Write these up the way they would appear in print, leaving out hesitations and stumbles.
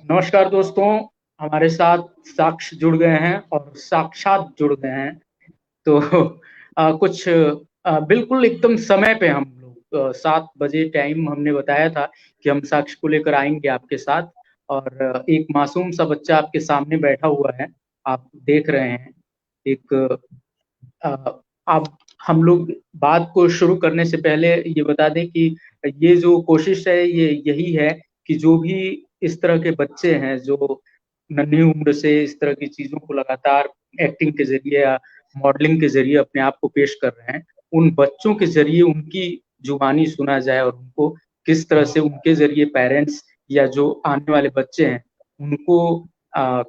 नमस्कार दोस्तों। हमारे साथ साक्ष्य जुड़ गए हैं और साक्षात जुड़ गए हैं। तो कुछ बिल्कुल एकदम समय पे हम लोग 7 बजे टाइम हमने बताया था कि हम साक्ष्य को लेकर आएंगे आपके साथ। और एक मासूम सा बच्चा आपके सामने बैठा हुआ है, आप देख रहे हैं। एक आप हम लोग बात को शुरू करने से पहले ये बता दें कि ये जो कोशिश है ये यही है कि जो भी इस तरह के बच्चे हैं जो नन्ही उम्र से इस तरह की चीजों को लगातार एक्टिंग के जरिए या मॉडलिंग के जरिए अपने आप को पेश कर रहे हैं, उन बच्चों के जरिए उनकी जुबानी सुना जाए और उनको किस तरह से उनके जरिए पेरेंट्स या जो आने वाले बच्चे हैं उनको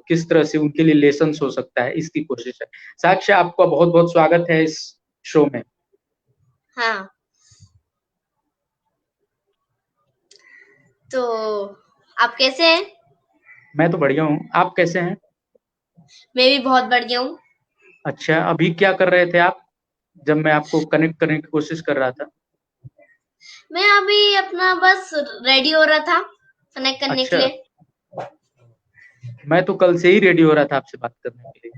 किस तरह से उनके लिए लेसन्स हो सकता है, इसकी कोशिश है। साक्ष्य, आपका बहुत बहुत स्वागत है इस शो में। हाँ, तो आप कैसे हैं? मैं तो बढ़िया हूँ, आप कैसे हैं? मैं भी बहुत बढ़िया हूँ। अच्छा, अभी क्या कर रहे थे आप जब मैं आपको कनेक्ट करने की कोशिश कर रहा था? मैं अभी अपना बस रेडी हो रहा था कनेक्ट करने के अच्छा, लिए। मैं तो कल से ही रेडी हो रहा था आपसे बात करने के लिए।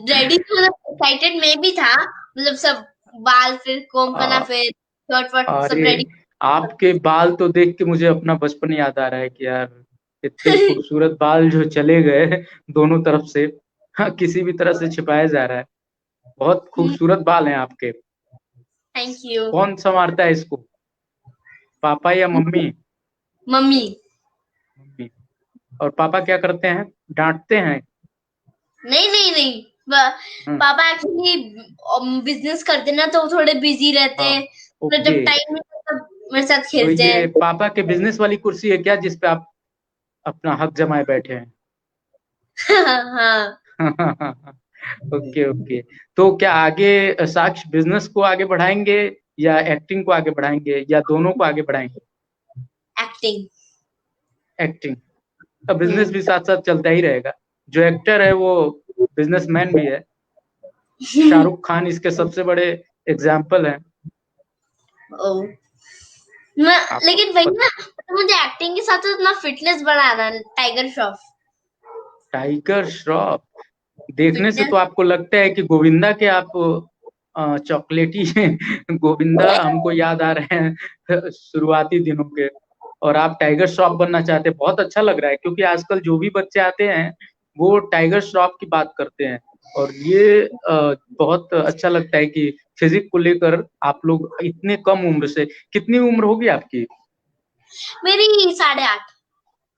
रेडी तो एक्साइटेड मैं भी था, मतलब सब बाल फिर कोम करना, आ, फिर शर्ट वर्ट सब अरे, रेडी। आपके बाल तो देख के मुझे अपना बचपन याद आ रहा है कि यार इतने खूबसूरत बाल जो चले गए दोनों तरफ से। हाँ, किसी भी तरह से छिपाया जा रहा है। बहुत खूबसूरत बाल हैं आपके। Thank you. कौन संवारता है इसको, पापा या मम्मी? मम्मी। मम्मी। और पापा क्या करते हैं, डांटते हैं? नहीं नहीं नहीं, हम्म, पापा एक्चुअली बिजनेस करते ना, तो थोड़े बिजी रहते हाँ, हैं। तो ओके। जब टाइम मिलता है तब मेरे साथ तो खेलते ये हैं। पापा के बिजनेस वाली कुर्सी है क्या जिस पे आप अपना हक जमाए बैठे हैं? हाँ। Okay okay. तो क्या आगे साक्ष्य बिजनेस को आगे बढ़ाएंगे या एक्टिंग को आगे बढ़ाएंगे या दोनों को आगे बढ़ाएंगे? एक्टिंग। एक्टिंग। अब बिजनेस भी साथ साथ चलता ही रहेगा। जो एक्टर है वो बिजनेसमैन भी है। शाहरुख खान इसके सबसे बड़े एग्जाम्पल हैं। ओ, मैं आपको लेकिन वही ना, तो मुझे एक्टिंग के साथ साथ अपना फिटनेस बढ़ाना है, टाइगर श्रॉफ। टाइगर श्रॉफ देखने से फिटनेस। तो आपको लगता है कि गोविंदा के आप चॉकलेटी गोविंदा हमको याद आ रहे हैं शुरुआती दिनों के। और आप टाइगर श्रॉफ बनना चाहते हैं, बहुत अच्छा लग रहा है क्योंकि आजकल जो भी बच्चे आते हैं वो टाइगर श्रॉफ की बात करते हैं। और ये बहुत अच्छा लगता है कि फिजिक को लेकर आप लोग इतने कम उम्र से, कितनी उम्र होगी आपकी? मेरी 8.5।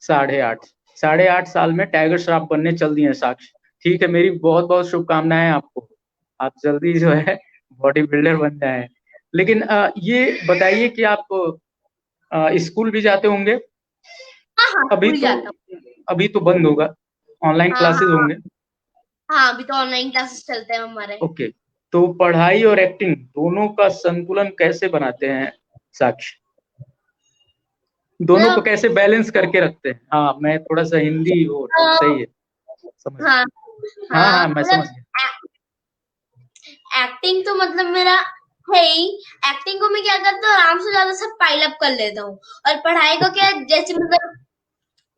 8.5। 8.5 साल में टाइगर श्रॉफ बनने चल दिए हैं साक्ष्य। ठीक है, मेरी बहुत बहुत शुभकामनाएं आपको। आप जल्दी जो है बॉडी बिल्डर बन जाए। लेकिन ये बताइए कि आप स्कूल भी जाते होंगे? हाँ हाँ, अभी स्कूल तो जाता हूँ। अभी तो बंद होगा, ऑनलाइन हाँ क्लासेस हाँ। होंगे। हाँ, अभी तो ऑनलाइन क्लासेस चलते हैं हमारे। ओके। तो पढ़ाई और एक्टिंग दोनों का संतुलन कैसे बनाते हैं साक्ष्य? दोनों को मतलब कैसे बैलेंस करके रखते हैं? हाँ, मैं थोड़ा सा हिंदी हो सही है, समझ हाँ गया। हाँ हाँ, हाँ, मैं मतलब समझ गया। एक्टिंग तो मतलब मेरा है ही। एक्टिंग को मैं क्या करता हूँ, आराम से ज्यादा सब पाइल अप कर लेता हूँ। और पढ़ाई को ओके। क्या, जैसे मतलब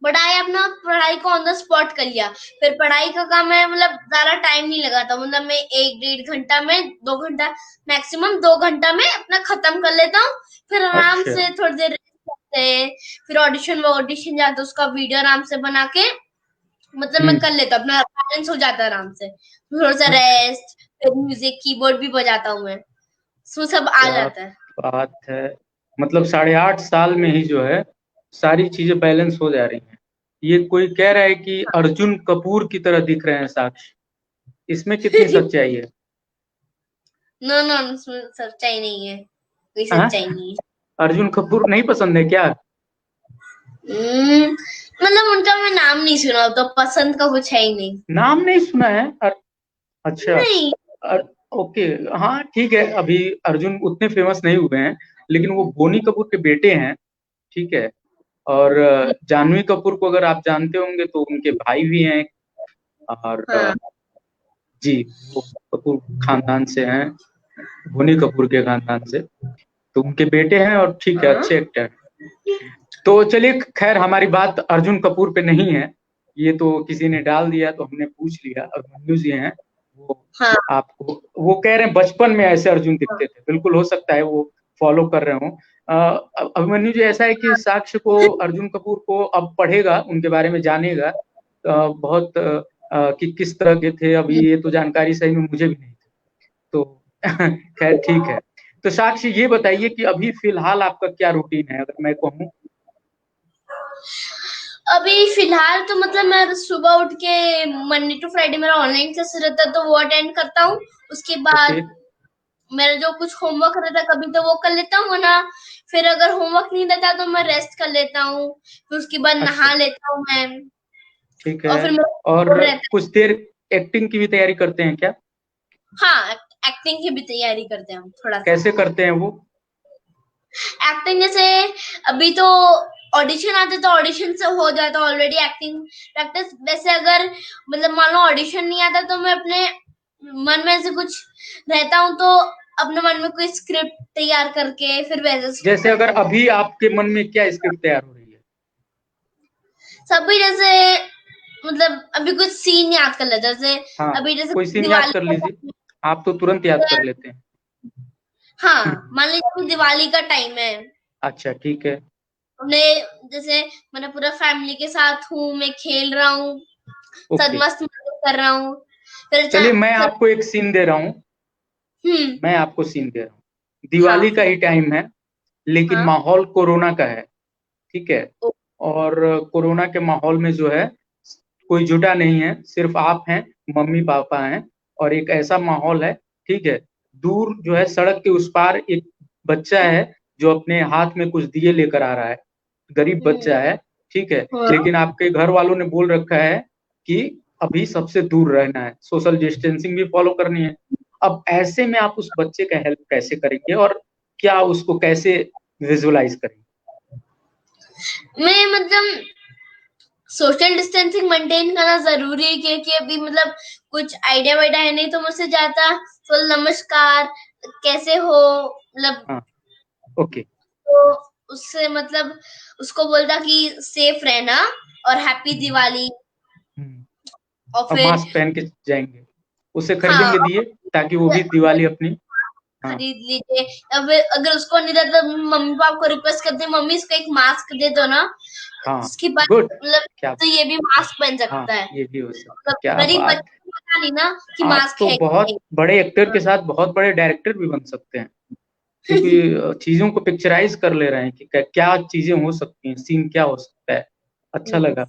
पढ़ाई, अपना पढ़ाई को ऑन द स्पॉट कर लिया। फिर पढ़ाई का काम है, मतलब ज्यादा टाइम नहीं लगाता, मतलब मैं 1 1.5 घंटा में, 2 घंटा, मैक्सिमम 2 घंटा में अपना खत्म कर लेता हूँ। फिर आराम अच्छा। से थोड़ी देर rest करते हैं। फिर ऑडिशन ऑडिशन जाता है, उसका वीडियो आराम से बना के मतलब मैं हम्म। कर लेता हूँ, अपना बैलेंस हो जाता है आराम से। थोड़ा सा अच्छा, रेस्ट, फिर म्यूजिक, कीबोर्ड भी बजाता हूँ मैं, उसमें सब आ क्या जाता है। बात है। मतलब 8.5 साल में ही जो है सारी चीजें बैलेंस हो जा रही हैं। ये कोई कह रहा है कि अर्जुन कपूर की तरह दिख रहे हैं साक्ष्य, इसमें कितनी सच्चाई है? नो नो, उसमें सच्चाई नहीं है, कोई हाँ? सच्चाई नहीं है। अर्जुन कपूर नहीं पसंद है क्या? मतलब उनका मैं नाम नहीं सुना, तो पसंद का कुछ है ही नहीं। नाम नहीं सुना है? अच्छा। नहीं। अर, ओके। हाँ ठीक है, अभी अर्जुन उतने फेमस नहीं हुए हैं, लेकिन वो बोनी कपूर के बेटे हैं। ठीक है। और जानवी कपूर को अगर आप जानते होंगे तो उनके भाई भी हैं। और हाँ जी, वो कपूर खानदान से हैं, बोनी कपूर के खानदान से। तो उनके बेटे हैं और ठीक है, हाँ। अच्छे एक्टर हैं। तो चलिए, खैर हमारी बात अर्जुन कपूर पे नहीं है, ये तो किसी ने डाल दिया तो हमने पूछ लिया। अभिमन्यु जी हैं वो, हाँ आपको वो कह रहे हैं बचपन में ऐसे अर्जुन दिखते थे, बिल्कुल हो सकता है वो फॉलो कर रहे हो। अभिमन्यु जी, ऐसा है कि साक्ष्य को अर्जुन कपूर को अब पढ़ेगा, उनके बारे में जानेगा, बहुत कि किस तरह के थे, अभी ये तो जानकारी सही में मुझे भी नहीं थी, तो खैर ठीक है। तो साक्ष्य ये बताइए कि अभी फिलहाल आपका क्या रूटीन है, अगर मैं कहूँ। अभी फिलहाल तो मतलब मैं सुबह उठ के मंडे टू फ्राइडे मेरा ऑनलाइन क्लास रहता है तो वो अटेंड करता हूँ। उसके ओके। बाद मेरा जो कुछ होमवर्क रहता है कभी तो वो कर लेता हूँ, वरना फिर अगर होमवर्क नहीं रहता तो मैं रेस्ट कर लेता हूँ। फिर उसके बाद अच्छा, नहा लेता हूँ मैं। ठीक और है। फिर मेरा और board रहता कुछ देर एक्टिंग की भी तैयारी करते हैं क्या? है। हाँ, एक्टिंग की भी तैयारी करते हैं हम थोड़ा सा। कैसे करते हैं वो? एक्टिंग जैसे अभी तो ऑडिशन आते तो ऑडिशन से हो जाता ऑलरेडी एक्टिंग प्रैक्टिस। वैसे अगर मतलब मान लो ऑडिशन नहीं आता तो मैं अपने मन में ऐसे कुछ रहता हूँ तो अपने मन में कोई स्क्रिप्ट तैयार करके फिर वैसे जैसे करते अगर हैं। अभी आपके मन में क्या स्क्रिप्ट तैयार हो रही है? सभी जैसे मतलब अभी कुछ सीन याद कर लेते हैं। जैसे हाँ, अभी जैसे कोई सीन याद दिवाली कर का लीजिए, time आप तो तुरंत याद कर है। लेते हैं। हाँ, मान लीजिए अभी दिवाली का टाइम है। अच्छा, ठीक है। हमने जैसे मैंने पूरा फैमिली के साथ हूँ, मैं खेल रहा हूँ, सब ओके, मस्त मजे कर रहा हूँ। फिर चलिए मैं फिर आपको एक सीन दे रहा हूँ, हम्म। मैं आपको सीन दे रहा हूँ। हाँ दिवाली का ही टाइम है, लेकिन हाँ। माहौल कोरोना का है, ठीक है। ओ, और कोरोना के माहौल में जो है कोई जुटा नहीं है, सिर्फ आप हैं, मम्मी पापा हैं, और एक ऐसा माहौल है, ठीक है। दूर जो है सड़क के उस पार एक बच्चा है जो अपने हाथ में कुछ दिए लेकर आ रहा है, गरीब हम्म, बच्चा है, ठीक है। हाँ, लेकिन आपके घर वालों ने बोल रखा है कि अभी सबसे दूर रहना है, सोशल डिस्टेंसिंग भी फॉलो करनी है। अब ऐसे में आप उस बच्चे का हेल्प कैसे करेंगे, और क्या उसको कैसे विजुअलाइज करेंगे? मैं मतलब सोशल डिस्टेंसिंग मेंटेन करना जरूरी है क्योंकि अभी मतलब कुछ आइडिया वाइडिया है नहीं तो मुझसे जाता तो नमस्कार कैसे हो मतलब हाँ, ओके। तो उससे मतलब उसको बोलता कि सेफ रहना और हैप्पी हम्म, दिवाली। हम्म। और अब फिर मास्क पहन के जाएंगे, उसे हाँ, खरीदेंगे दिए, ताकि वो भी दिवाली अपनी। हाँ, खरीद लीजिए। अब अगर उसको नहीं रहता तो मम्मी पापा को रिक्वेस्ट करते हैं मम्मी इसको एक मास्क दे दो ना। हाँ, उसके बाद गुड। मतलब क्या? तो ये भी मास्क पहन हाँ, सकता है। ये भी हो सकता है, मतलब क्या गरीब बात। बच्चे को पता नहीं ना कि आप मास्क तो है कि बहुत बड़े एक्टर के साथ बहुत बड़े डायरेक्टर भी बन सकते हैं, नहीं। क्योंकि चीजों को पिक्चराइज कर ले रहे हैं कि क्या चीजें हो सकती हैं, सीन क्या हो सकता है। अच्छा लगा।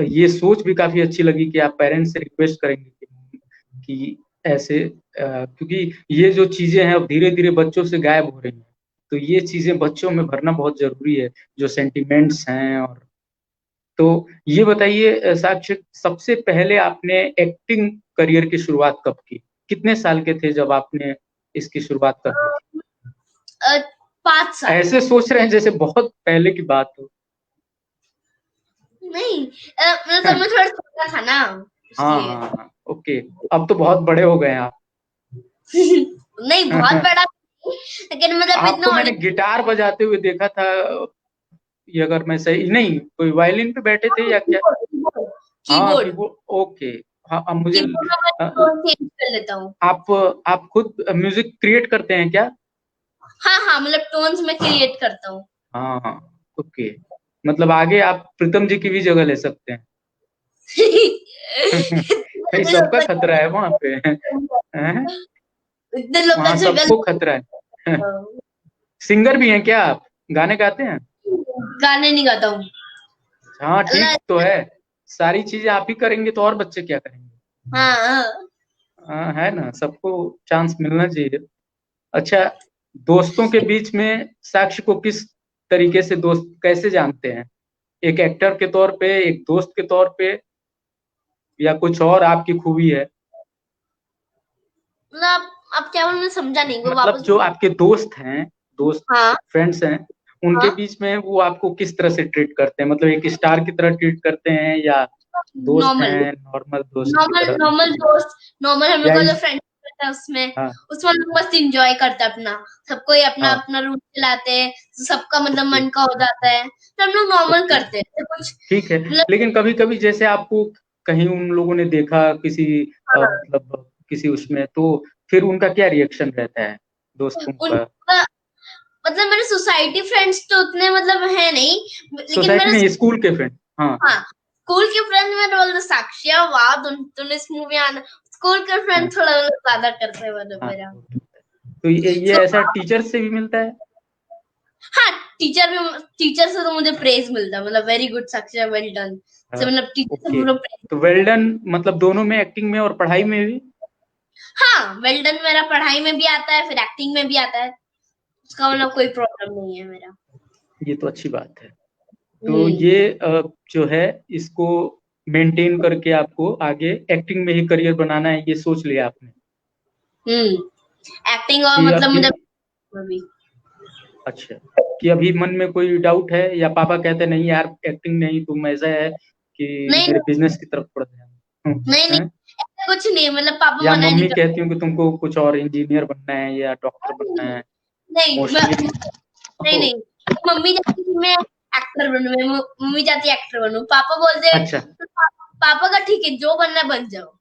ये सोच भी काफी अच्छी लगी कि आप पेरेंट्स से रिक्वेस्ट करेंगे कि ऐसे, क्योंकि ये जो चीजें हैं अब धीरे धीरे बच्चों से गायब हो रही हैं, तो ये चीजें बच्चों में भरना बहुत जरूरी है, जो सेंटिमेंट्स हैं। और तो ये बताइए, साक्ष्य, सबसे पहले आपने एक्टिंग करियर की शुरुआत कब की? कितने साल के थे जब आपने इसकी शुरुआत कर दी थी? 5 साल। ऐसे सोच रहे हैं जैसे बहुत पहले की बात हो। नहीं मतलब तब मैं थोड़ा छोटा था ना हाँ, इसलिए। हाँ, हाँ, ओके। अब तो बहुत बड़े हो गए हैं आप। नहीं बहुत बड़ा नहीं, लेकिन मतलब इतना आपको मैंने ऑडिशन गिटार बजाते हुए देखा था, ये अगर मैं सही नहीं, कोई वायलिन पे बैठे थे या क्या? हाँ, कीबोर्ड कीबोर्ड, ओके। हाँ, अब मुझे कीबोर्ड में मैं अ, टोन चेंज कर लेता हूँ। आप आप खुद म्यूजिक क्रिएट करते हैं क्या? हाँ हाँ, मतलब टोन्स में क्रिएट करता हूँ। हाँ, हाँ, ओके। मतलब आगे आप प्रीतम जी की भी जगह ले सकते हैं। भाई, इतने लोग सबका तो खतरा है वहां पे, हैं? इतने लोग वहां तो सबको खतरा है। सिंगर भी हैं क्या आप? गाने गाते हैं? गाने नहीं गाता हूँ। हाँ, अल्लाह। ठीक तो है। सारी चीजें आप ही करेंगे तो और बच्चे क्या करेंगे? हाँ हाँ। हाँ, है ना, सबको चांस मिलना चाहिए। अच्छा, दोस्तों के बीच में साक्ष्य को किस तरीके से दोस्त कैसे जानते हैं? एक एक्टर के तौर पे, एक दोस्त के तौर पे, या कुछ और आपकी खूबी है? मतलब आप क्या बोल, मैं समझा नहीं, वो मतलब वापस जो बोलो। आपके दोस्त हैं, दोस्त हाँ फ्रेंड्स हैं, उनके हाँ। बीच में वो आपको किस तरह से ट्रीट करते हैं? मतलब एक स्टार की तरह ट्रीट करते हैं, या दोस्त नॉर्मल हैं नॉर्मल दोस्त की नॉर्मल तरह, नॉर्मल दोस्त, नॉर्मल हम लोग या का जो इस फ्रेंड रहता है उसमें। हाँ उसमें हम लोग मस्त एंजॉय करते हैं अपना, सब कोई अपना हाँ। अपना रूम चलाते हैं, तो सबका मतलब ओके मन का हो जाता है, तो हम लोग नॉर्मल ओके। करते हैं, तो कुछ ठीक है। मतलब। लेकिन कभी कभी जैसे आपको कहीं उन लोगों ने देखा किसी हाँ, मतलब किसी उसमें, तो फिर उनका क्या रिएक्शन रहता है दोस्तों का? उनका मतलब मेरे सोसाइटी फ्रेंड्स तो उतने मतलब है नहीं, लेकिन सोसाइटी मेरे में स्कूल के फ्रेंड? हाँ। हाँ, स्कूल के फ्रेंड में बोलते साक्षिया वाह तूने इस मूवी आना। स्कूल के हाँ फ्रेंड थोड़ा मतलब ज्यादा करते हैं मतलब हाँ। मेरा। तो ये तो ऐसा टीचर से भी मिलता है? हाँ, टीचर से तो मुझे प्रेज मिलता है, मतलब वेरी गुड साक्षिया, वेल डन से, हाँ, मतलब टीचर से ओके। मुझे प्रेज। तो वेल डन मतलब दोनों में, एक्टिंग में और पढ़ाई में भी? हाँ, वेल डन मेरा पढ़ाई में भी आता है, फिर एक्टिंग में भी आता है, उसका मतलब कोई प्रॉब्लम नहीं है मेरा। ये तो अच्छी बात है। तो हम्म। ये जो है, इसको मेंटेन करके आपको आगे एक्टिंग में ही करियर बनाना है, ये सोच लिया आपने? एक्टिंग और कि मतलब अभी, मुझे भी। अच्छा, कि अभी मन में कोई डाउट है, या पापा कहते नहीं यार एक्टिंग नहीं, तुम ऐसा है कि नहीं मेरे बिजनेस की तरफ पड़ ध्यान? नहीं नहीं, हैं? ऐसा कुछ नहीं, मतलब पापा या मना नहीं मम्मी कर। कहती हूँ कि तुमको कुछ और इंजीनियर बनना है या डॉक्टर बनना है? नहीं मोस्टली। नहीं नहीं, मम्मी चाहती थी मैं एक्टर बनूं, मम्मी चाहती एक्टर बनूं, पापा बोलते अच्छा। तो पापा का ठीक है, जो बनना है बन जाओ।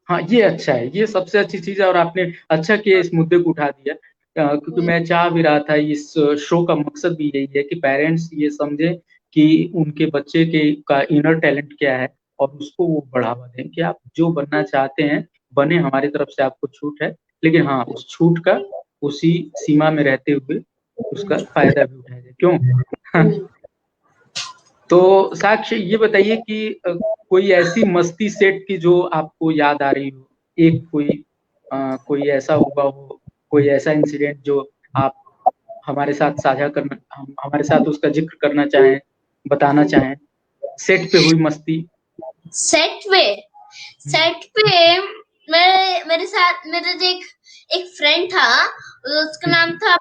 हाँ, ये अच्छा है, ये सबसे अच्छी चीज है, और आपने अच्छा किया इस मुद्दे को उठा दिया। क्योंकि हम्म, मैं चाह भी रहा था, इस शो का मकसद भी यही है कि पेरेंट्स ये समझे कि उनके बच्चे के का इनर टैलेंट क्या है, और उसको वो बढ़ावा दें कि आप जो बनना चाहते हैं बने, हमारी तरफ से आपको छूट है। लेकिन हाँ, उस छूट का उसी सीमा में रहते हुए उसका फायदा भी उठाया जाए, क्यों? हम्म। तो साक्ष्य, ये बताइए कि कोई ऐसी मस्ती सेट की जो आपको याद आ रही हो, एक कोई ऐसा हुआ हो, कोई ऐसा इंसिडेंट जो आप हमारे साथ साझा करना, हम हमारे साथ उसका जिक्र करना चाहें, बताना चाहें, सेट पे हुई मस्ती? सेट पे हम्म, सेट पे मेरे साथ मेरा जो एक फ्रेंड था, उसका नाम हम्म, था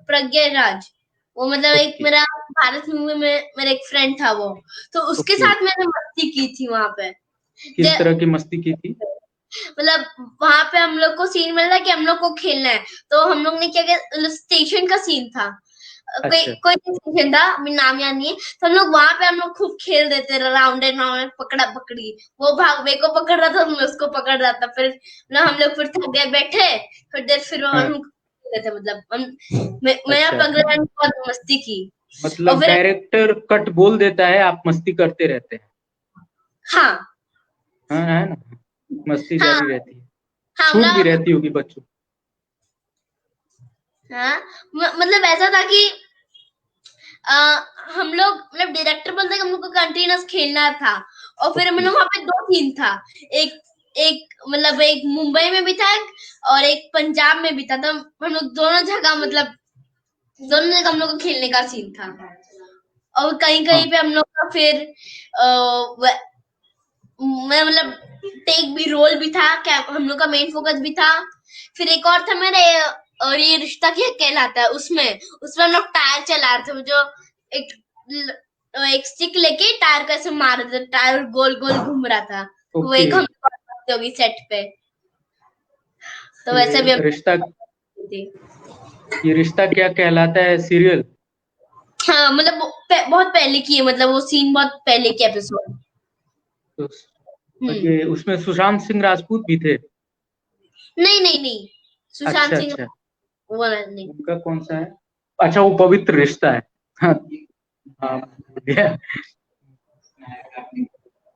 प्रज्ञा राज। वो मतलब एक ओके मेरा भारत मूवी में मेरा एक फ्रेंड था वो, तो उसके ओके। साथ मैंने मस्ती की थी वहां पे। किस तरह की मस्ती की थी? मतलब वहां पे हम लोग को सीन मिल रहा है कि हम लोग को खेलना है, तो हम लोग ने क्या किया, स्टेशन का सीन था, कोई अच्छा कोई स्टेशन था, अभी नाम याद नहीं है, तो हम लोग वहां पे हम लोग खूब खेल देते रहे, राउंड एंड राउंड, पकड़ा पकड़ी। वो भाग मेरे को पकड़ रहा था, मैं उसको पकड़ रहा था, फिर ना हम लोग फिर थक गए, बैठे थोड़ी देर, फिर हम हाँ। लोग खेल रहे थे, मतलब मैं अच्छा, पकड़ रहा, बहुत मस्ती की। और मतलब फिर डायरेक्टर कट बोल देता है, आप मस्ती करते रहते हैं? हाँ हाँ, है ना? मस्ती हाँ जारी रहती है, हाँ, छूट भी मतलब रहती होगी बच्चों। हाँ, मतलब ऐसा था कि अ, हम लोग मतलब डायरेक्टर बोलते हम लोग को कंटिन्यूस खेलना था, और फिर ओके। मतलब वहां पे दो सीन था, एक एक मतलब एक मुंबई में भी था, और एक पंजाब में भी था, तो हम लोग दोनों जगह मतलब दोनों जगह हम लोग को खेलने का सीन था। और कहीं हाँ कहीं पे हम लोग का फिर मैं मतलब टेक भी रोल भी था, क्या हम लोग का मेन फोकस भी था। फिर एक और था मेरे, और ये रिश्ता क्या कहलाता है, उसमें उसमें हम लोग टायर चला रहे थे, वो जो एक एक स्टिक लेके टायर को ऐसे मार रहे थे, टायर गोल गोल घूम रहा था, तो वो ओके। एक हम होगी सेट पे, तो वैसे भी हम ये रिश्ता, थी। ये रिश्ता क्या कहलाता है सीरियल? हाँ, मतलब बहुत पहले की है, मतलब वो सीन बहुत पहले की एपिसोड। तो हम्म। ये उसमें सुशांत सिंह राजपूत भी थे? नहीं नहीं नहीं, सुशांत अच्छा सिंह अच्छा। वो नहीं। उनका कौन सा है? अच्छा, वो पवित्र रिश्ता है। हाँ हाँ, भूल गया।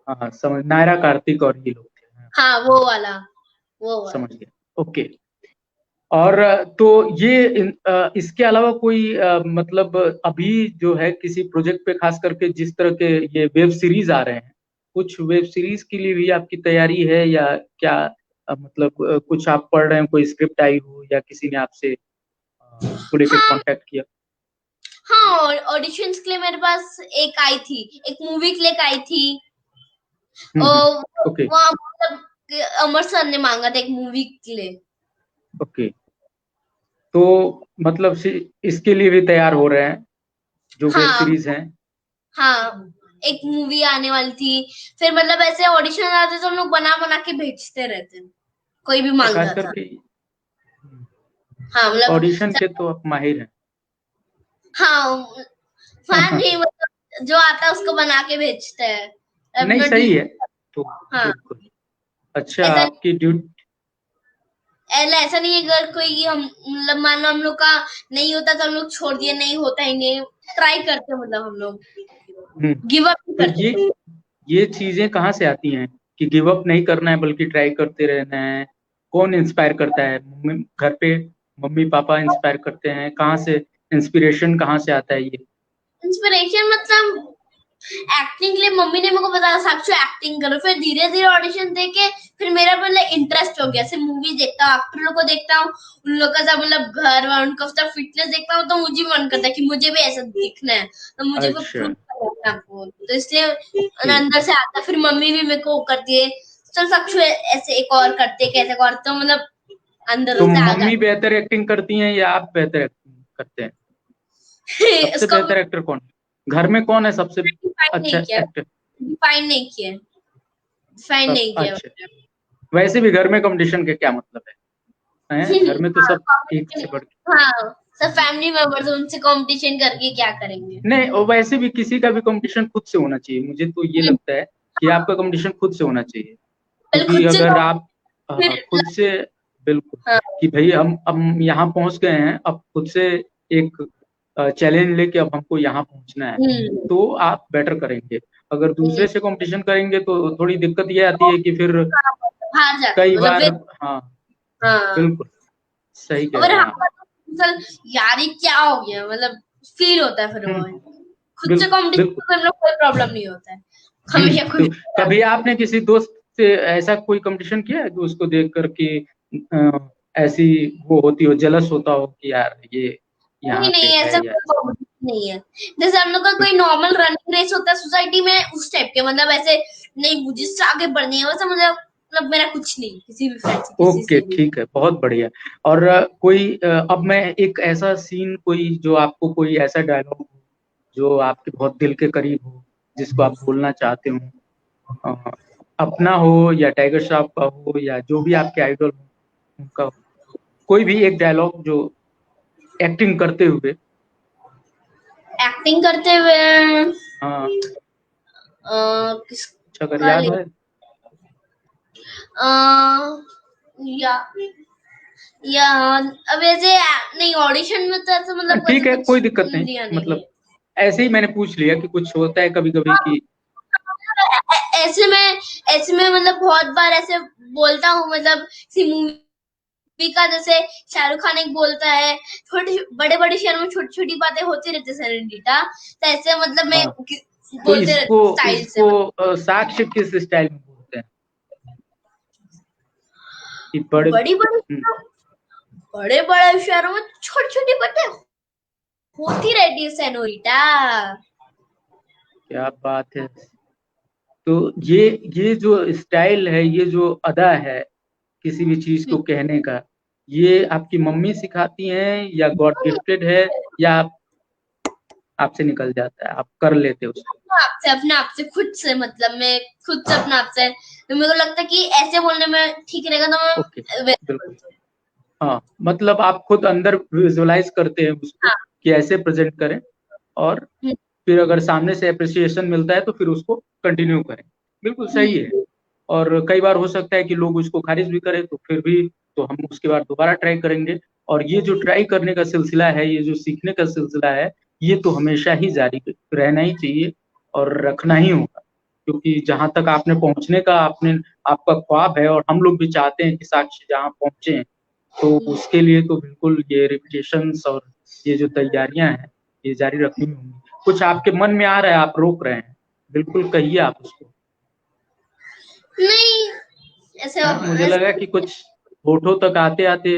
हाँ, समझ, नायरा कार्तिक और ये लोग थे, हाँ, हाँ, वो वाला। समझ गया। ओके। और तो ये इसके अलावा कोई मतलब अभी जो है किसी प्रोजेक्ट पे, खास करके जिस तरह के ये वेब सीरीज आ रहे हैं, कुछ वेब सीरीज के लिए भी आपकी तैयारी है या क्या? मतलब कुछ आप पढ़ रहे हैं, कोई स्क्रिप्ट आई हो, या किसी ने आपसे उसको लेकर हाँ कांटेक्ट किया? हाँ, और ऑडिशंस के लिए मेरे पास एक आई थी, एक मूवी के लिए एक आई थी, और ओके वहाँ मतलब कि अमर सर ने मांगा था एक मूवी के लिए। ओके। तो मतलब इसके लिए भी तैयार हो रहे हैं, जो वेब हाँ सीरीज हैं? हाँ, एक मूवी आने वाली थी, फिर मतलब ऐसे ऑडिशन आते तो हम लोग बना बना के भेजते रहते हैं। कोई भी और खास मांगता था। करके हाँ मतलब ऑडिशन के तो आप माहिर हैं। हाँ फैन नहीं, मतलब जो आता है उसको बना के भेजते हैं। नहीं अपना सही है तो हाँ, बिल्कुल। अच्छा ऐसा आपकी ड्यूटी। ऐसा नहीं है अगर कोई हम मतलब मान लो हम लोग का नहीं होता तो हम लोग छोड़ दिए, नहीं होता ही नहीं, ट्राई करते हैं, मतलब हम लोग गिव अप नहीं तो करते। ये चीजें कहाँ से आती हैं कि गिव अप नहीं करना है बल्कि ट्राई करते रहना है? कौन इंस्पायर करता है? घर पे मम्मी पापा इंस्पायर करते हैं? कहाँ से इंस्पिरेशन कहाँ से आता है ये? इंस्पिरेशन मतलब एक्टिंग के लिए मम्मी ने मेरे को बताया साक्षी एक्टिंग करो, फिर धीरे धीरे ऑडिशन देके फिर मेरा मतलब इंटरेस्ट हो गया, ऐसे मूवी देखता हूँ, एक्टर लोग को देखता हूँ, उन लोग का सब मतलब घर वर उनका सब फिटनेस देखता हूँ, तो मुझे मन करता है कि मुझे भी ऐसा दिखना है, तो मुझे भी अच्छा प्रूव करना है आपको, तो इसलिए ओके। अंदर से आता, फिर मम्मी भी मेरे को करती है, चल साक्षी ऐसे एक और करते कैसे करते, तो मतलब अंदर तो से आ मम्मी जाता बेहतर एक्टिंग करती हैं या आप बेहतर एक्टिंग करते हैं? है। सबसे उसको बेहतर एक्टर कौन है घर में? कौन है सबसे डिफाइन अच्छा नहीं किया, एक्टर? डिफाइन नहीं किया, डिफाइन सब नहीं किया। अच्छा। वैसे भी घर में कंपटीशन के क्या मतलब है? घर में तो हाँ, सब एक से बढ़ के। हाँ, सब फैमिली मेंबर्स उनसे कंपटीशन करके क्या करेंगे। नहीं और वैसे भी किसी का भी कंपटीशन खुद से होना चाहिए, मुझे तो ये लगता है कि आपका कंपटीशन खुद से होना चाहिए। पहले क्योंकि खुद से अगर तो आप फिर खुद से बिल्कुल हाँ, कि भाई हम यहाँ पहुंच गए हैं, अब खुद से एक चैलेंज लेके अब हमको यहाँ पहुंचना है, हम्म, तो आप बेटर करेंगे। अगर हम्म, दूसरे से कंपटीशन करेंगे तो थोड़ी दिक्कत ये आती है कि फिर हार जाते कई मतलब बार फिर हाँ हाँ, बिल्कुल सही कह और रहे हैं आप। हाँ मतलब यार ये क्या हो गया, मतलब फील होता है फिर वो, खुद से कंपटीशन बिल्कुल। तो हम लोग कोई प्रॉब्लम नहीं होता है, हमेशा तो खुश कभी आपने किसी दोस्त से ऐसा कोई कंपटीशन किया है जो उसको देख कर के ऐसी वो होती हो, जलस होता हो कि यार ये नहीं यहाँ पे नहीं है ऐसा या कोई कंपटीशन नहीं है, जैसे हम लोग का कोई नॉर्मल रनिंग रेस होता है सोसाइटी में उस टाइप के, मतलब ऐसे नहीं मुझे इससे आगे बढ़नी है वैसा, मतलब मेरा कुछ नहीं किसी भी फ्रेंड से किसी ओके से भी। ठीक है बहुत बढ़िया। और कोई अब मैं एक ऐसा सीन कोई जो आपको कोई ऐसा डायलॉग हो जो आपके बहुत दिल के करीब हो, जिसको आप बोलना चाहते हो, अ, अपना हो या टाइगर श्रॉफ का हो या जो भी आपके आइडल हो उनका हो, कोई भी एक डायलॉग जो एक्टिंग करते हुए। एक्टिंग करते हुए हाँ कुछ अगर किसका याद ले है। या या अब ऐसे नहीं ऑडिशन में तो ऐसा मतलब ठीक ऐसा है कुछ कोई दिक्कत नहीं, लिया नहीं है। मतलब ऐसे ही मैंने पूछ लिया कि कुछ होता है कभी कभी कि ऐसे में मतलब बहुत बार ऐसे बोलता हूँ, मतलब किसी मूवी का, जैसे शाहरुख खान एक बोलता है छोटे बड़े बड़े शहरों में छोटी छोटी बातें होती रहती है सरेंडीटा, तो ऐसे मतलब मैं हाँ तो बोलते इसको रहती स्टाइल से, इसको साक्ष्य किस स्टाइल में बोलते हैं कि बड़े बड़ी बड़ी बड़े बड़े शहरों में छोटी छोटी बातें होती रहती है सेनोरिटा। क्या बात है। तो ये जो स्टाइल है, ये जो अदा है किसी भी चीज को कहने का, ये आपकी मम्मी सिखाती हैं या गॉड गिफ्टेड है या आपसे निकल जाता है, आप कर लेते हो उसको? आपसे अपने आप से खुद से, मतलब मैं खुद से अपने आप से, तो मेरे को लगता है कि ऐसे बोलने में ठीक रहेगा, तो ओके मैं वैसे बिल्कुल। बोलती हूँ। हाँ मतलब आप खुद अंदर विजुअलाइज करते हैं उसको हाँ, कि ऐसे प्रेजेंट करें, और हम्म, फिर अगर सामने से अप्रिसिएशन मिलता है तो फिर उसको कंटिन्यू करें। बिल्कुल सही है। हम्म, और कई बार हो सकता है कि लोग उसको खारिज भी करें तो फिर भी तो हम उसके बाद दोबारा ट्राई करेंगे। और ये जो ट्राई करने का सिलसिला है, ये जो सीखने का सिलसिला है, ये तो हमेशा ही जारी रहना ही चाहिए और रखना ही होगा। क्योंकि जहां तक आपने पहुंचने का आपने आपका ख्वाब है और हम लोग भी चाहते हैं कि साक्षी जहां पहुंचे हैं, तो उसके लिए तो बिल्कुल ये रिपीटेशंस और ये जो तैयारियां हैं ये जारी रखनी होंगी। कुछ आपके मन में आ रहा है, आप रोक रहे हैं, बिल्कुल कहिए आप उसको। नहीं ऐसे हाँ मुझे ऐसे लगा कि कुछ होठों तक आते आते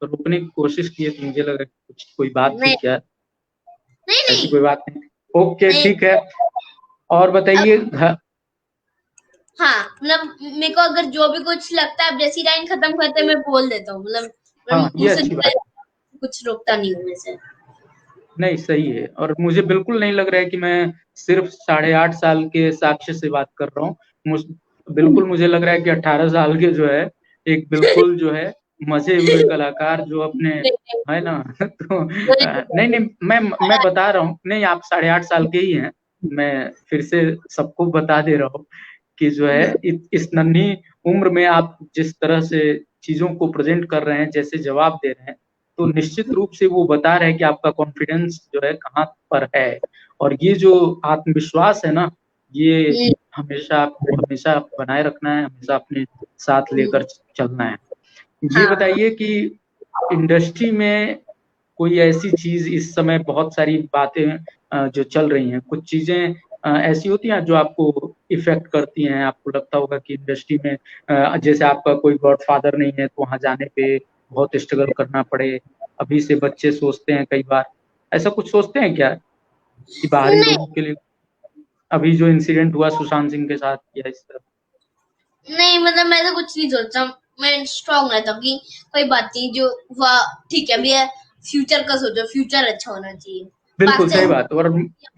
रोकने की कोशिश किए, तो मुझे लगा कि कुछ कोई बात थी नहीं क्या। नहीं ऐसी नहीं कोई बात नहीं। ओके नहीं ठीक है। और अब बताइए हाँ मतलब मेरे को अगर जो भी कुछ लगता है, जैसी लाइन खत्म करते मैं बोल देता हूँ, हाँ मतलब ये मुझसे अच्छी बात। कुछ रोकता नहीं हूँ वैसे। नहीं सही है, और मुझे बिल्कुल नहीं लग रहा है कि मैं सिर्फ 8.5 साल के साक्ष्य से बात कर रहा हूँ। बिल्कुल मुझे लग रहा है कि 18 साल के जो है एक बिल्कुल जो है मजे हुए कलाकार जो अपने, है ना? तो नहीं नहीं, मैं बता रहा हूँ, नहीं आप 8.5 साल के ही हैं, मैं फिर से सबको बता दे रहा हूँ कि जो है इस नन्ही उम्र में आप जिस तरह से चीजों को प्रेजेंट कर रहे हैं, जैसे जवाब दे रहे हैं, तो निश्चित रूप से वो बता रहे हैं कि आपका कॉन्फिडेंस जो है कहाँ पर है। और ये जो आत्मविश्वास है ना, ये हमेशा आपको हमेशा बनाए रखना है, हमेशा अपने साथ लेकर चलना है। ये हाँ। बताइए कि इंडस्ट्री में कोई ऐसी चीज, इस समय बहुत सारी बातें जो चल रही हैं, कुछ चीजें ऐसी होती हैं जो आपको इफेक्ट करती हैं, आपको लगता होगा कि इंडस्ट्री में जैसे आपका कोई गॉडफादर नहीं है तो वहां जाने पे बहुत स्ट्रगल करना पड़े, अभी से बच्चे सोचते हैं कई बार, ऐसा कुछ सोचते हैं क्या कि बाहरी नहीं लोगों के लिए, अभी जो इंसिडेंट हुआ सुशांत सिंह के साथ या इस तरह? नहीं, मतलब मैं तो कुछ नहीं सोचता, मैं स्ट्रांग रहता हूँ कि कोई बात नहीं, जो हुआ ठीक है, अभी फ्यूचर का सोचो, फ्यूचर अच्छा होना चाहिए। बिल्कुल पास्ट सही टाइम बात। और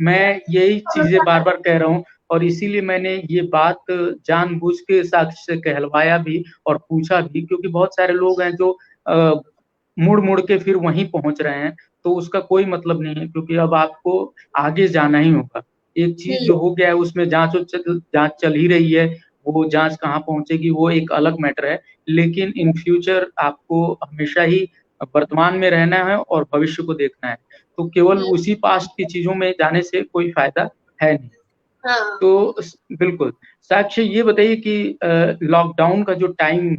मैं यही चीजें बार बार कह रहा हूँ, और इसीलिए मैंने ये बात जानबूझ के साक्षी से कहलवाया भी और पूछा भी, क्योंकि बहुत सारे लोग हैं जो मुड़ मुड़ के फिर वहीं पहुंच रहे हैं, तो उसका कोई मतलब नहीं है, क्योंकि अब आपको आगे जाना ही होगा। एक चीज जो हो गया है उसमें जांच चल ही रही है, वो जांच कहाँ पहुंचेगी वो एक अलग मैटर है, लेकिन इन फ्यूचर आपको हमेशा ही वर्तमान में रहना है और भविष्य को देखना है। तो केवल उसी पास्ट की चीजों में जाने से कोई फायदा है नहीं। हाँ। तो बिल्कुल। साक्ष्य, ये बताइए कि लॉकडाउन का जो टाइम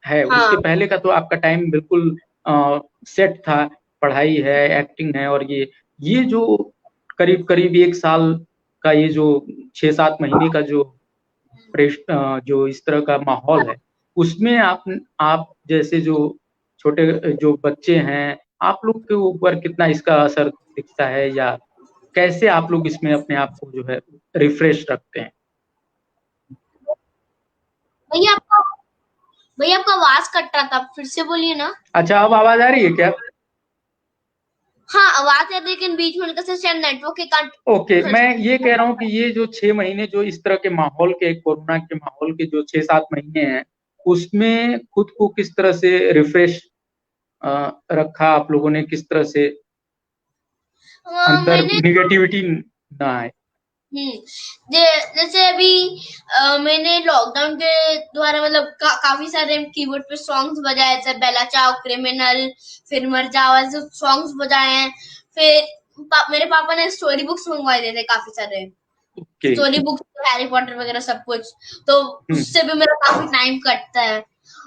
है, उसके हाँ। पहले का तो आपका टाइम बिल्कुल सेट था, पढ़ाई है, एक्टिंग है, और ये जो करीब करीब 1 साल का, ये जो 6-7 महीने का जो जो इस तरह का माहौल है, उसमें आप जैसे जो छोटे जो बच्चे हैं, आप लोग के ऊपर कितना इसका असर दिखता है, या कैसे आप लोग इसमें अपने आप को जो है रिफ्रेश रखते हैं? भैया आपका भैया आपका आवाज कट रहा था, फिर से बोलिए ना। अच्छा, अब आवाज आ रही है क्या? हाँ, आवाज है, लेकिन बीच में उनका शायद नेटवर्क के कारण। ओके, हाँ। मैं ये कह रहा हूँ कि ये जो 6 महीने जो इस तरह के माहौल के, कोरोना के माहौल के जो 6-7 महीने हैं, उसमें खुद को किस तरह से रिफ्रेश रखा आप लोगों ने, किस तरह से अंदर मैंने निगेटिविटी ना आए? जैसे अभी मैंने लॉकडाउन के द्वारा मतलब काफी सारे कीबोर्ड पे सॉन्ग्स बजाए, जैसे बेला चाव, क्रिमिनल, फिर मर जाओ, ऐसे सॉन्ग्स बजाए हैं। फिर मेरे पापा ने स्टोरी बुक्स मंगवाए थे काफी सारे, okay. Story books, Harry Potter वगैरह सब कुछ, तो हम्म। उससे भी मेरा काफी टाइम कटता है।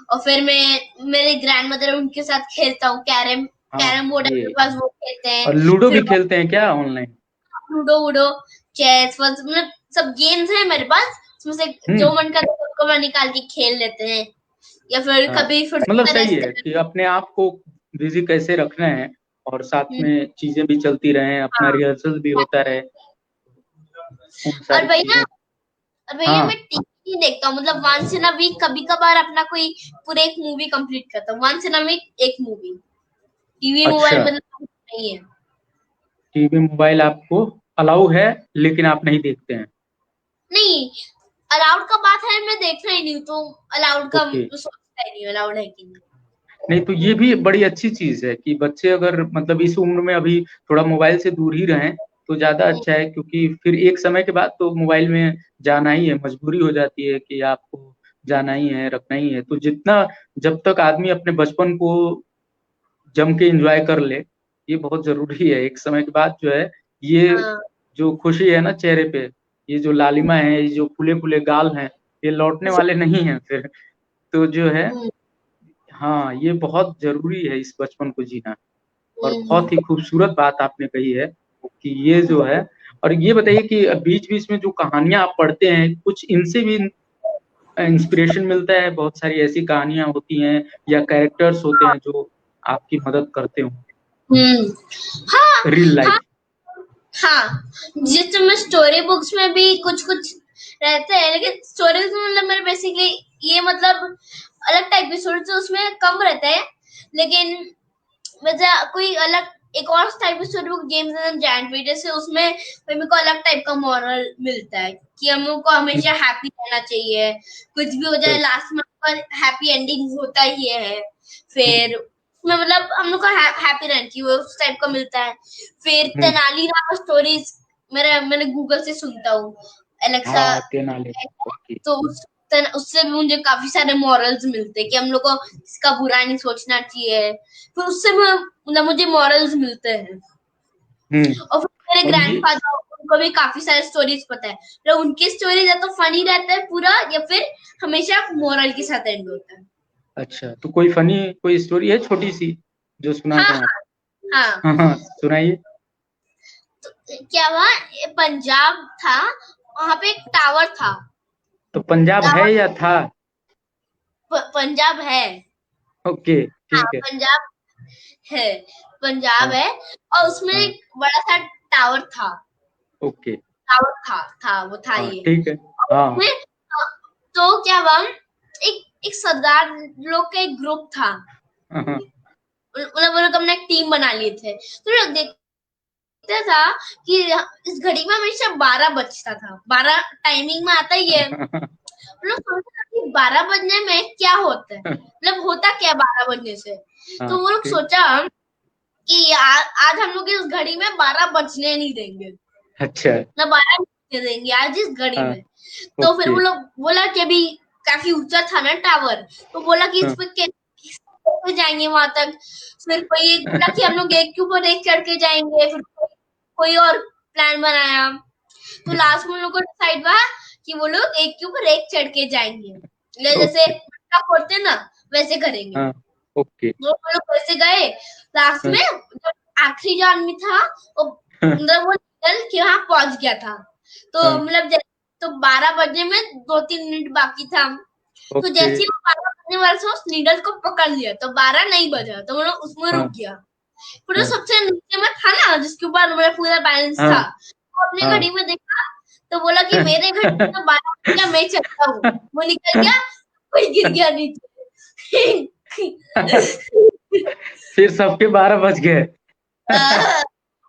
और फिर मैं मेरे ग्रैंड मदर है उनके साथ खेलता हूँ, कैरम हाँ, कैरम बोर्ड है ये मेरे पास, वो खेलते हैं। और लूडो फिर भी खेलते हैं क्या ऑनलाइन? लूडो वूडो, चेस, मतलब सब गेम्स है मेरे पास, उसमें से जो हम्म। मन करता है उसको मैं निकाल के खेल लेते हैं। या फिर हाँ, कभी फिर मतलब से सही रेस्ट है कि अपने आप को बिजी कैसे रखना है, और साथ हम्म, में चीजें भी चलती रहें, अपना हाँ। रिहर्सल भी होता रहे, उन और सारी भैया चीजों। और भैया मैं हाँ। टीवी नहीं देखता हूँ, मतलब वंस इन अ वीक कभी कभार अपना कोई पूरे एक मूवी कंप्लीट करता हूँ, वंस इन अ वीक एक मूवी। टीवी मोबाइल अच्छा, मतलब नहीं है। टीवी मोबाइल आपको अलाउ है, लेकिन आप नहीं देखते हैं? नहीं, अलाउड का बात है, मैं देखना ही नहीं हूँ, तो अलाउड का ओके। तो सोचता ही नहीं अलाउड है कि नहीं। नहीं, तो ये भी बड़ी अच्छी चीज है कि बच्चे अगर मतलब इस उम्र में अभी थोड़ा मोबाइल से दूर ही रहें तो ज्यादा अच्छा है, क्योंकि फिर एक समय के बाद तो मोबाइल में जाना ही है, मजबूरी हो जाती है कि आपको जाना ही है, रखना ही है। तो जितना, जब तक आदमी अपने बचपन को जम के एंजॉय कर ले, ये बहुत जरूरी है। एक समय के बाद जो है, ये हाँ। जो खुशी है ना चेहरे पे, ये जो लालिमा है, ये जो फूले फूले गाल हैं, ये लौटने वाले नहीं हैं फिर। तो जो है, हम्म, हाँ, ये बहुत जरूरी है इस बचपन को जीना। और हम्म, बहुत ही खूबसूरत बात आपने कही है कि ये जो है। और ये बताइए कि बीच बीच में जो कहानियां आप पढ़ते हैं, कुछ इनसे भी इंस्पिरेशन मिलता है? बहुत सारी ऐसी कहानियां होती हैं या कैरेक्टर्स होते हैं जो आपकी मदद करते हो, हम्म। हाँ। रियल हाँ। लाइफ? हाँ, जिस में स्टोरी बुक्स में भी कुछ कुछ रहते हैं, लेकिन स्टोरीज में मतलब मेरे बेसिकली ये मतलब अलग टाइप की स्टोरीज उसमें कम रहते हैं, लेकिन वैसे कोई अलग एक और टाइप की story book, James and giant weeder से, उसमें मेरे को अलग टाइप का मॉरल मिलता है कि हम लोग को हमेशा हैप्पी रहना चाहिए, कुछ भी हो जाए लास्ट में पर हैप्पी एंडिंग होता ही है। फिर उसमें मतलब हम लोग का हैप्पी रैंक की वो उस टाइप का मिलता है। फिर हम्म। तेनालीराम स्टोरीज मैंने गूगल से सुनता हूँ, एलेक्सा। हाँ, तेनाली। ओके। तो उससे भी मुझे काफी सारे मॉरल्स मिलते हैं कि हम लोग को इसका बुरा नहीं सोचना चाहिए। फिर उससे मतलब मुझे मॉरल्स मिलते हैं। और फिर मेरे और ये ग्रैंडफादर, उनको भी काफी सारे स्टोरीज पता है, तो उनकी स्टोरीज या तो फनी रहता है पूरा, या फिर हमेशा मोरल के साथ एंड होता है। अच्छा, तो कोई फनी कोई स्टोरी है छोटी सी जो सुना हाँ दें आप? हाँ। हाँ हाँ, सुनाइए। तो क्या हुआ, ये पंजाब था, वहां पे एक टावर था। तो पंजाब है टावर या था? पंजाब है। ओके, हाँ ठीक है। पंजाब है, पंजाब हाँ है। और उसमें हाँ। एक बड़ा सा टावर था। ओके। टावर था वो था हाँ, ये। ठीक है। और हाँ उसमें तो क्या हुआ, एक एक सरदार लोग का एक ग्रुप था। हाँ हाँ। मतलब वो लोग अपना एक टीम बना लिए थे। तो लोग देखता था कि इस घड़ी में हमेशा 12 बजता था, 12 टाइमिंग में आता ही है। हम लोग सोचते थे कि 12 बजने में क्या होता है, मतलब होता क्या 12 बजने से। हाँ, तो वो लोग ठीक। सोचा कि आज हम लोग इस घड़ी में 12 बजने नहीं देंगे, अच्छा। ना 12 बजने देंगे आज इस घड़ी हाँ। में। तो फिर ओके। वो लोग बोला कि अभी काफी ऊंचा था ना टावर, तो बोला कि इस हाँ। पे कैसे जाएंगे वहां तक। फिर कोई एक बोला कि हम लोग एक के ऊपर एक चढ़ के जाएंगे, फिर कोई और प्लान बनाया। तो लास्ट में उन लोगों को डिसाइड हुआ कि वो लोग एक के ऊपर एक चढ़ के जाएंगे, जैसे ओके। मटका फोड़ते ना वैसे करेंगे। हाँ। ओके। वो लोग वैसे गए। लास्ट हाँ में जो आखिरी जो आदमी था, वो हाँ मतलब वो निकल के वहां पहुंच गया था। तो हाँ, मतलब तो 12 बजने में 2-3 मिनट बाकी था। तो ओके। जैसे ही वो 12 बजने वाले से उस नीडल को पकड़ लिया, तो 12 नहीं बजा, तो वो लोग उसमें रुक हाँ गया। फिर वो हाँ सबसे नीचे में था ना, जिसके ऊपर मेरा पूरा बैलेंस हाँ था, वो अपने हाँ। घड़ी में देखा, तो बोला कि मेरे घड़ी में तो 12 बज गया, मैं चलता हूँ। वो निकल गया, कोई गिर गया नीचे। फिर सबके 12 बज गए।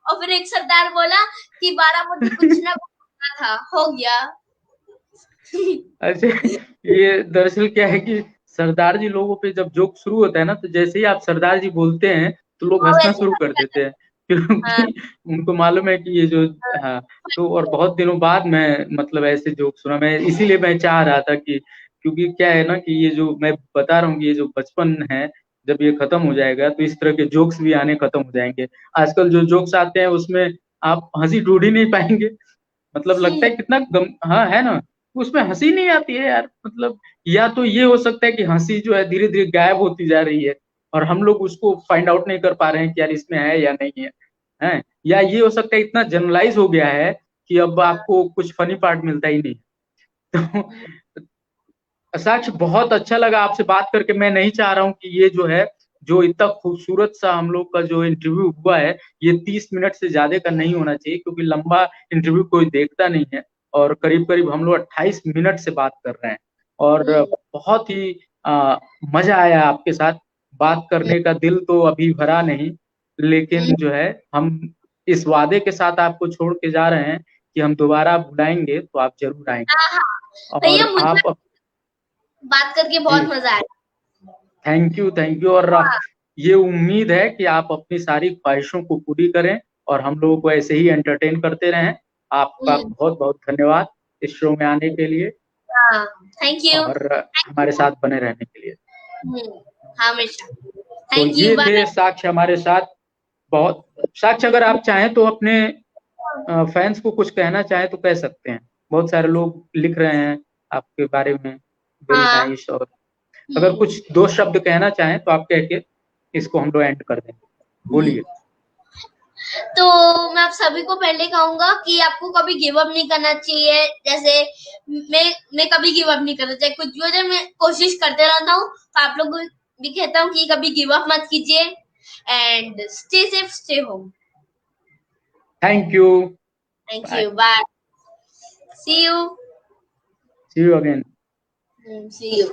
और फिर एक सरदार बोला कि 12 बजे कुछ ना कुछ होना था, हो गया। अच्छा, ये दरअसल क्या है कि सरदार जी लोगों पे जब जोक शुरू होता है ना, तो जैसे ही आप सरदार जी बोलते हैं तो लोग हाँ हंसना वैसे शुरू कर ही देते हैं, हाँ क्योंकि उनको मालूम है कि ये जो हाँ हाँ। तो और बहुत दिनों बाद मैं मतलब ऐसे जोक सुना, मैं इसीलिए मैं चाह रहा था कि क्योंकि क्या है ना कि ये जो मैं बता रहा हूँ कि ये जो बचपन है, जब ये खत्म हो जाएगा तो इस तरह के जोक्स भी आने खत्म हो जाएंगे। आजकल जो जोक्स आते हैं उसमें आप हंसी ढूंढ ही नहीं पाएंगे। मतलब लगता है कितना गम, हाँ है ना, उसमें हंसी नहीं आती है यार। मतलब या तो ये हो सकता है कि हंसी जो है धीरे धीरे गायब होती जा रही है और हम लोग उसको फाइंड आउट नहीं कर पा रहे हैं कि यार इसमें है या नहीं है, है। या ये हो सकता है इतना जनरलाइज हो गया है कि अब आपको कुछ फनी पार्ट मिलता ही नहीं। तो साक्ष्य, बहुत अच्छा लगा आपसे बात करके। मैं नहीं चाह रहा हूँ कि ये जो है, जो इतना खूबसूरत सा हम लोग का जो इंटरव्यू हुआ है, ये 30 मिनट से ज्यादा का नहीं होना चाहिए, क्योंकि लंबा इंटरव्यू कोई देखता नहीं है। और करीब करीब हम लोग 28 मिनट से बात कर रहे हैं। और बहुत ही मजा आया आपके साथ बात करने का। दिल तो अभी भरा नहीं, लेकिन जो है हम इस वादे के साथ आपको छोड़ के जा रहे हैं कि हम दोबारा बुलाएंगे तो आप जरूर आएंगे। हाँ। भैया और मुझे आप बात करके जी, बहुत मजा आया। Thank you, thank you. और हाँ। ये उम्मीद है कि आप अपनी सारी ख्वाहिशों को पूरी करें और हम लोगों को ऐसे ही एंटरटेन करते रहें। आपका हम्म, बहुत बहुत धन्यवाद इस शो में आने के लिए हाँ थैंक यू। और हमारे साथ बने रहने के लिए। हमेशा। तो थैंक यू, ये थे बाय। साक्ष्य हमारे साथ। बहुत साक्ष्य, अगर आप चाहें तो अपने फैंस को कुछ कहना चाहें तो कह सकते हैं। बहुत सारे लोग लिख रहे हैं आपके बारे में, वेरी हाँ। नाइस। और अगर कुछ दो शब्द कहना चाहें तो आप कह के इसको हम लोग एंड कर देंगे। हम्म। बोलिए। तो मैं आप सभी को पहले कहूंगा कि आपको कभी गिव अप नहीं करना चाहिए। जैसे मैं कभी गिव अप नहीं करना चाहिए, कुछ भी हो जाए मैं कोशिश करते रहता हूँ। तो आप लोग भी कहता हूँ कि कभी गिव अप मत कीजिए, and stay safe, stay home. Thank you. Thank bye. You, bye, see you. See you again. See you.